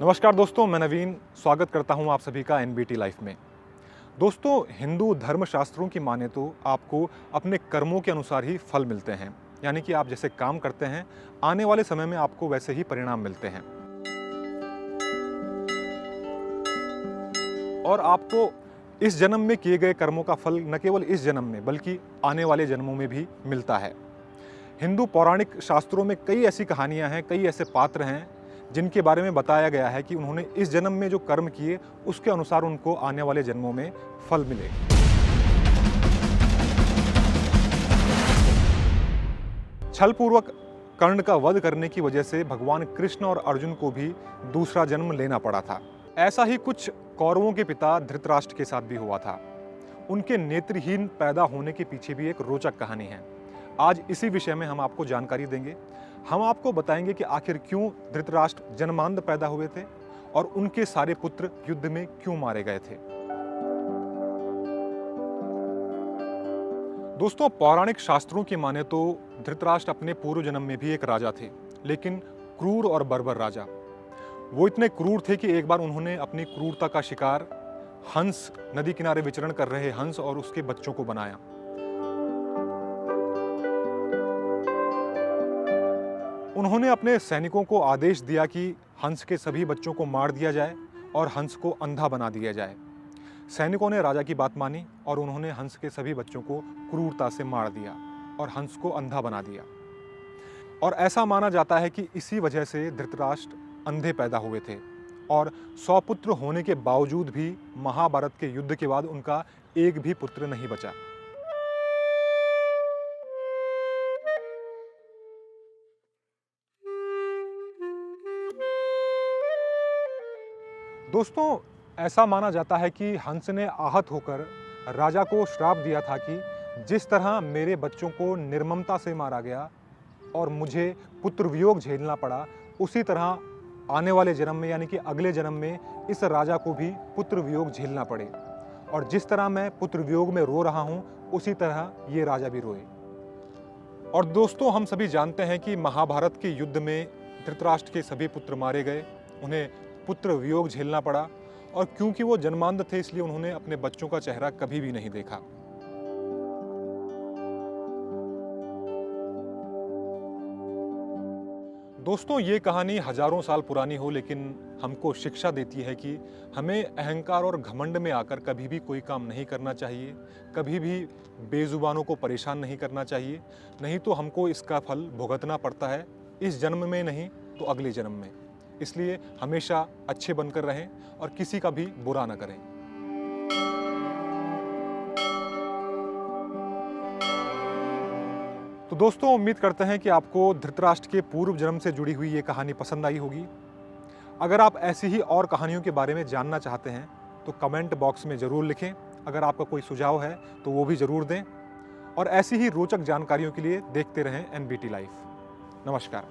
नमस्कार दोस्तों, मैं नवीन स्वागत करता हूं आप सभी का एनबीटी लाइफ में। दोस्तों, हिंदू धर्मशास्त्रों की माने तो आपको अपने कर्मों के अनुसार ही फल मिलते हैं, यानी कि आप जैसे काम करते हैं आने वाले समय में आपको वैसे ही परिणाम मिलते हैं। और आपको इस जन्म में किए गए कर्मों का फल न केवल इस जन्म में बल्कि आने वाले जन्मों में भी मिलता है। हिंदू पौराणिक शास्त्रों में कई ऐसी कहानियां हैं, कई ऐसे पात्र हैं जिनके बारे में बताया गया है कि उन्होंने इस जन्म में जो कर्म किए उसके अनुसार उनको आने वाले जन्मों में फल मिले। छलपूर्वक कर्ण का वध करने की वजह से भगवान कृष्ण और अर्जुन को भी दूसरा जन्म लेना पड़ा था। ऐसा ही कुछ कौरवों के पिता धृतराष्ट्र के साथ भी हुआ था। उनके नेत्रहीन पैदा होने के पीछे भी एक रोचक कहानी है। आज इसी विषय में हम आपको जानकारी देंगे। हम आपको बताएंगे कि आखिर क्यों धृतराष्ट्र जन्मांध पैदा हुए थे और उनके सारे पुत्र युद्ध में क्यों मारे गए थे। दोस्तों, पौराणिक शास्त्रों की माने तो धृतराष्ट्र अपने पूर्व जन्म में भी एक राजा थे, लेकिन क्रूर और बर्बर राजा। वो इतने क्रूर थे कि एक बार उन्होंने अपनी क्रूरता का शिकार हंस, नदी किनारे विचरण कर रहे हंस और उसके बच्चों को बनाया। उन्होंने अपने सैनिकों को आदेश दिया कि हंस के सभी बच्चों को मार दिया जाए और हंस को अंधा बना दिया जाए। सैनिकों ने राजा की बात मानी और उन्होंने हंस के सभी बच्चों को क्रूरता से मार दिया और हंस को अंधा बना दिया। और ऐसा माना जाता है कि इसी वजह से धृतराष्ट्र अंधे पैदा हुए थे और 100 पुत्र होने के बावजूद भी महाभारत के युद्ध के बाद उनका एक भी पुत्र नहीं बचा। दोस्तों, ऐसा माना जाता है कि हंस ने आहत होकर राजा को श्राप दिया था कि जिस तरह मेरे बच्चों को निर्ममता से मारा गया और मुझे पुत्र वियोग झेलना पड़ा, उसी तरह आने वाले जन्म में यानी कि अगले जन्म में इस राजा को भी पुत्र वियोग झेलना पड़े। और जिस तरह मैं पुत्र वियोग में रो रहा हूं, उसी तरह ये राजा भी रोए। और दोस्तों, हम सभी जानते हैं कि महाभारत के युद्ध में धृतराष्ट्र के सभी पुत्र मारे गए, उन्हें पुत्र वियोग झेलना पड़ा। और क्योंकि वो जन्मांध थे इसलिए उन्होंने अपने बच्चों का चेहरा कभी भी नहीं देखा। दोस्तों, ये कहानी हजारों साल पुरानी हो लेकिन हमको शिक्षा देती है कि हमें अहंकार और घमंड में आकर कभी भी कोई काम नहीं करना चाहिए, कभी भी बेजुबानों को परेशान नहीं करना चाहिए, नहीं तो हमको इसका फल भुगतना पड़ता है, इस जन्म में नहीं तो अगले जन्म में। इसलिए हमेशा अच्छे बनकर रहें और किसी का भी बुरा न करें। तो दोस्तों, उम्मीद करते हैं कि आपको धृतराष्ट्र के पूर्व जन्म से जुड़ी हुई ये कहानी पसंद आई होगी। अगर आप ऐसी ही और कहानियों के बारे में जानना चाहते हैं तो कमेंट बॉक्स में ज़रूर लिखें। अगर आपका कोई सुझाव है तो वो भी ज़रूर दें। और ऐसी ही रोचक जानकारियों के लिए देखते रहें एनबीटी लाइफ। नमस्कार।